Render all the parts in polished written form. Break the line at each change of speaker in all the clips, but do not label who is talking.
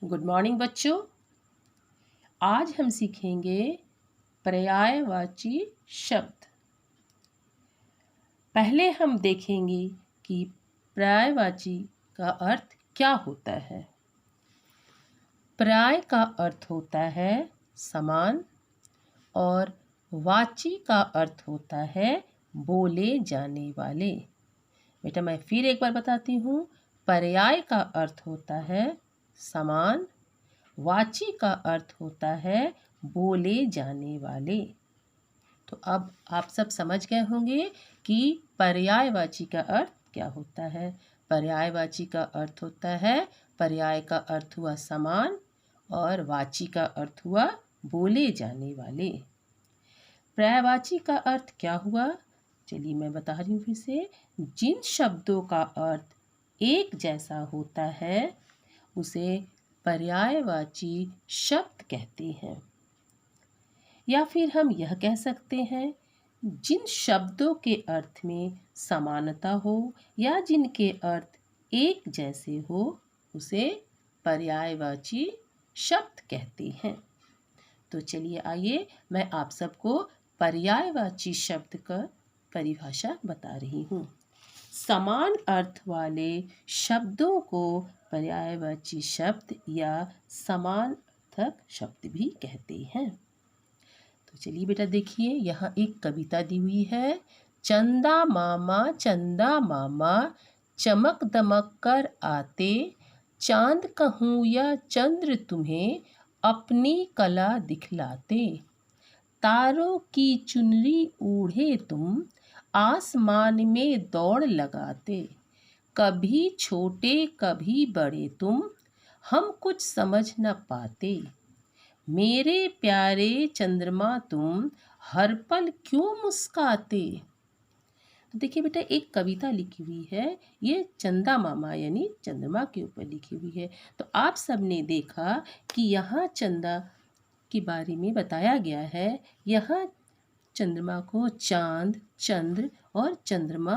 Good morning बच्चों। आज हम सीखेंगे पर्यायवाची शब्द। पहले हम देखेंगे कि पर्यायवाची का अर्थ क्या होता है। पर्याय का अर्थ होता है समान और वाची का अर्थ होता है बोले जाने वाले। बेटा मैं फिर एक बार बताती हूँ। पर्याय का अर्थ होता है समान, वाची का अर्थ होता है बोले जाने वाले। तो अब आप सब समझ गए होंगे कि पर्यायवाची का अर्थ क्या होता है। पर्यायवाची का अर्थ होता है, पर्याय का अर्थ हुआ समान और वाची का अर्थ हुआ बोले जाने वाले। पर्यायवाची का अर्थ क्या हुआ, चलिए मैं बता रही हूँ फिर से। जिन शब्दों का अर्थ एक जैसा होता है उसे पर्यायवाची शब्द कहते हैं। या फिर हम यह कह सकते हैं, जिन शब्दों के अर्थ में समानता हो या जिनके अर्थ एक जैसे हो उसे पर्यायवाची शब्द कहते हैं। तो चलिए आइए मैं आप सबको पर्यायवाची शब्द का परिभाषा बता रही हूँ। समान अर्थ वाले शब्दों को पर्यायवाची शब्द या समानार्थक शब्द भी कहते हैं। तो चलिए बेटा देखिए, यहाँ एक कविता दी हुई है। चंदा मामा चमक दमक कर आते, चांद कहूँ या चंद्र तुम्हें अपनी कला दिखलाते। तारों की चुनरी ओढ़े तुम आसमान में दौड़ लगाते। कभी छोटे कभी बड़े तुम, हम कुछ समझ न पाते। मेरे प्यारे चंद्रमा तुम हर पल क्यों मुस्काते। तो देखिए बेटा एक कविता लिखी हुई है, ये चंदा मामा यानी चंद्रमा के ऊपर लिखी हुई है। तो आप सबने देखा कि यहाँ चंदा के बारे में बताया गया है। यहाँ चंद्रमा को चांद, चंद्र और चंद्रमा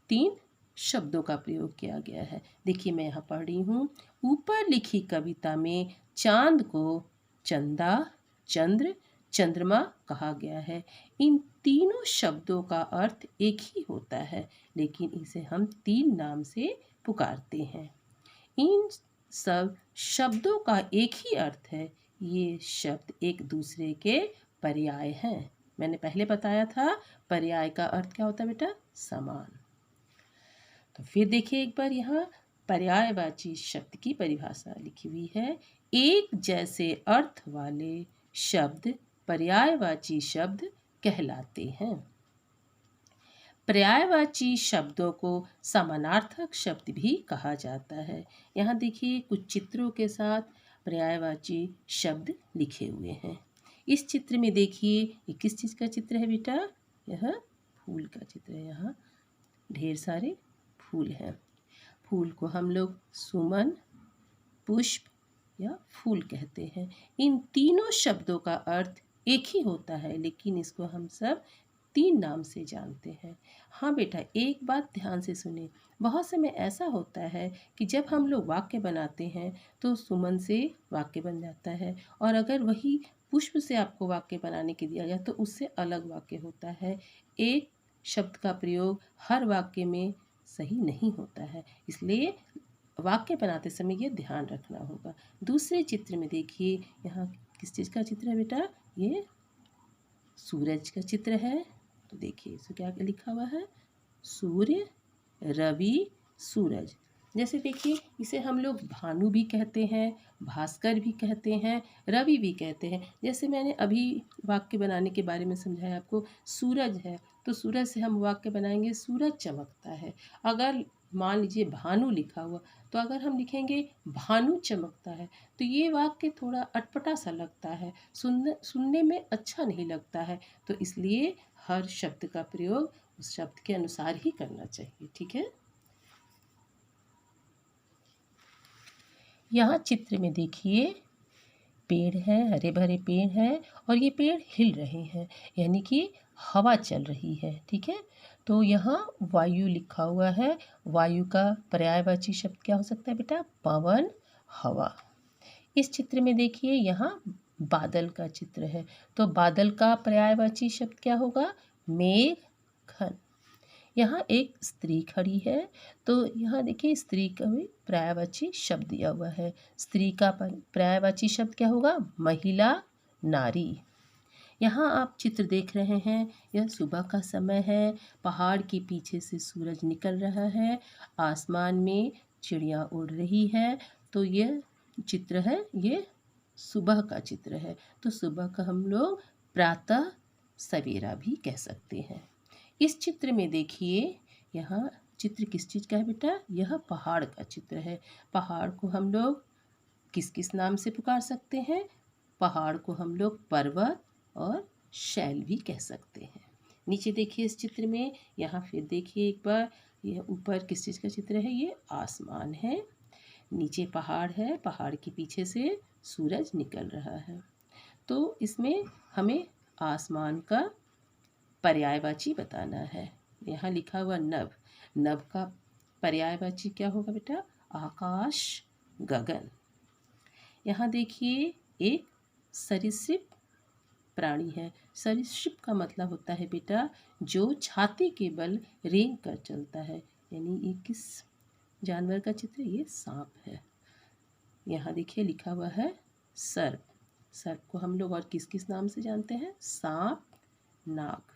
3 शब्दों का प्रयोग किया गया है। देखिए मैं यहाँ पढ़ रही हूँ। ऊपर लिखी कविता में चांद को चंदा, चंद्र, चंद्रमा कहा गया है। इन तीनों शब्दों का अर्थ एक ही होता है, लेकिन इसे हम 3 नाम से पुकारते हैं। इन सब शब्दों का एक ही अर्थ है। ये शब्द एक दूसरे के पर्याय हैं। मैंने पहले बताया था पर्याय का अर्थ क्या होता है बेटा, समान। तो फिर देखिए एक बार यहाँ पर्यायवाची शब्द की परिभाषा लिखी हुई है। एक जैसे अर्थ वाले शब्द पर्यायवाची शब्द कहलाते हैं। पर्यायवाची शब्दों को समानार्थक शब्द भी कहा जाता है। यहाँ देखिए कुछ चित्रों के साथ पर्यायवाची शब्द लिखे हुए हैं। इस चित्र में देखिए ये किस चीज़ का चित्र है बेटा, यह फूल का चित्र है। यहाँ ढेर सारे फूल हैं। फूल को हम लोग सुमन, पुष्प या फूल कहते हैं। इन तीनों शब्दों का अर्थ एक ही होता है, लेकिन इसको हम सब 3 नाम से जानते हैं। हाँ बेटा एक बात ध्यान से सुने। बहुत समय ऐसा होता है कि जब हम लोग वाक्य बनाते हैं तो सुमन से वाक्य बन जाता है, और अगर वही पुष्प से आपको वाक्य बनाने के दिया जाए तो उससे अलग वाक्य होता है। एक शब्द का प्रयोग हर वाक्य में सही नहीं होता है, इसलिए वाक्य बनाते समय ये ध्यान रखना होगा। दूसरे चित्र में देखिए, यहाँ किस चीज़ का चित्र है बेटा, ये सूरज का चित्र है। तो देखिए इसमें क्या लिखा हुआ है, सूर्य, रवि, सूरज। जैसे देखिए इसे हम लोग भानु भी कहते हैं, भास्कर भी कहते हैं, रवि भी कहते हैं। जैसे मैंने अभी वाक्य बनाने के बारे में समझाया आपको, सूरज है तो सूरज से हम वाक्य बनाएंगे सूरज चमकता है। अगर मान लीजिए भानु लिखा हुआ, तो अगर हम लिखेंगे भानु चमकता है तो ये वाक्य थोड़ा अटपटा सा लगता है, सुनने में अच्छा नहीं लगता है। तो इसलिए हर शब्द का प्रयोग उस शब्द के अनुसार ही करना चाहिए, ठीक है। यहाँ चित्र में देखिए पेड़ है, हरे भरे पेड़ हैं और ये पेड़ हिल रहे हैं, यानी कि हवा चल रही है, ठीक है। तो यहाँ वायु लिखा हुआ है। वायु का पर्यायवाची शब्द क्या हो सकता है बेटा, पवन, हवा। इस चित्र में देखिए यहाँ बादल का चित्र है, तो बादल का पर्यायवाची शब्द क्या होगा? मेघ घन। यहाँ एक स्त्री खड़ी है, तो यहाँ देखिए स्त्री का भी पर्यायवाची शब्द दिया हुआ है। स्त्री का पर्यायवाची शब्द क्या होगा? महिला, नारी। यहाँ आप चित्र देख रहे हैं, यह सुबह का समय है, पहाड़ के पीछे से सूरज निकल रहा है, आसमान में चिड़िया उड़ रही है। तो यह चित्र है, ये सुबह का चित्र है। तो सुबह का हम लोग प्रातः सवेरा भी कह सकते हैं। इस चित्र में देखिए, यहाँ चित्र किस चीज़ का है बेटा? यह पहाड़ का चित्र है। पहाड़ को हम लोग किस किस नाम से पुकार सकते हैं? पहाड़ को हम लोग पर्वत और शैल भी कह सकते हैं। नीचे देखिए इस चित्र में, यहाँ फिर देखिए एक बार, यह ऊपर किस चीज़ का चित्र है? ये आसमान है, नीचे पहाड़ है, पहाड़ के पीछे से सूरज निकल रहा है। तो इसमें हमें आसमान का पर्यायवाची बताना है। यहाँ लिखा हुआ नभ, नभ का पर्यायवाची क्या होगा बेटा? आकाश, गगन। यहाँ देखिए एक सरीसृप प्राणी है। सरीसृप का मतलब होता है बेटा जो छाती के बल रेंग कर चलता है। यानी ये किस जानवर का चित्र? ये सांप है। यहाँ देखिए लिखा हुआ है सर्प। सर्प को हम लोग और किस किस नाम से जानते हैं? सांप, नाग।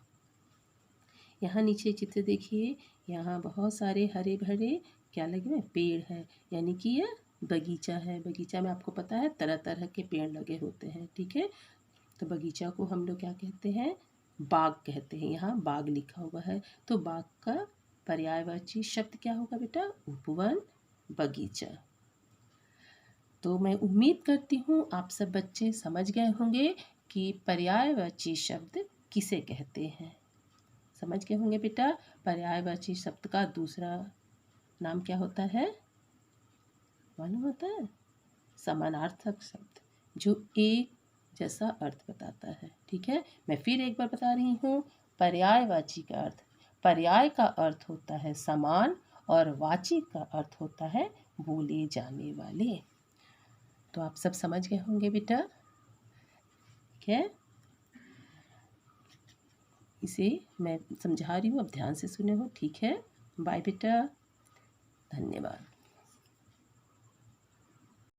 यहाँ नीचे चित्र देखिए, यहाँ बहुत सारे हरे भरे क्या लगे हुए? पेड़ है, यानी कि यह बगीचा है। बगीचा में आपको पता है तरह तरह के पेड़ लगे होते हैं, ठीक है। तो बगीचा को हम लोग क्या कहते हैं? बाग कहते हैं। यहाँ बाग लिखा हुआ है, तो बाग का पर्यायवाची शब्द क्या होगा बेटा? उपवन, बगीचा। तो मैं उम्मीद करती हूँ आप सब बच्चे समझ गए होंगे कि पर्यायवाची शब्द किसे कहते हैं। समझ गए होंगे बेटा। पर्यायवाची शब्द का दूसरा नाम क्या होता है? मालूम होता है? समानार्थक शब्द, जो एक जैसा अर्थ बताता है, ठीक है। मैं फिर एक बार बता रही हूँ, पर्यायवाची का अर्थ, पर्याय का अर्थ होता है समान और वाची का अर्थ होता है बोले जाने वाले। तो आप सब समझ गए होंगे बेटा, ठीक है। इसे मैं समझा रही हूँ, अब ध्यान से सुने हो, ठीक है। बाय बेटा, धन्यवाद।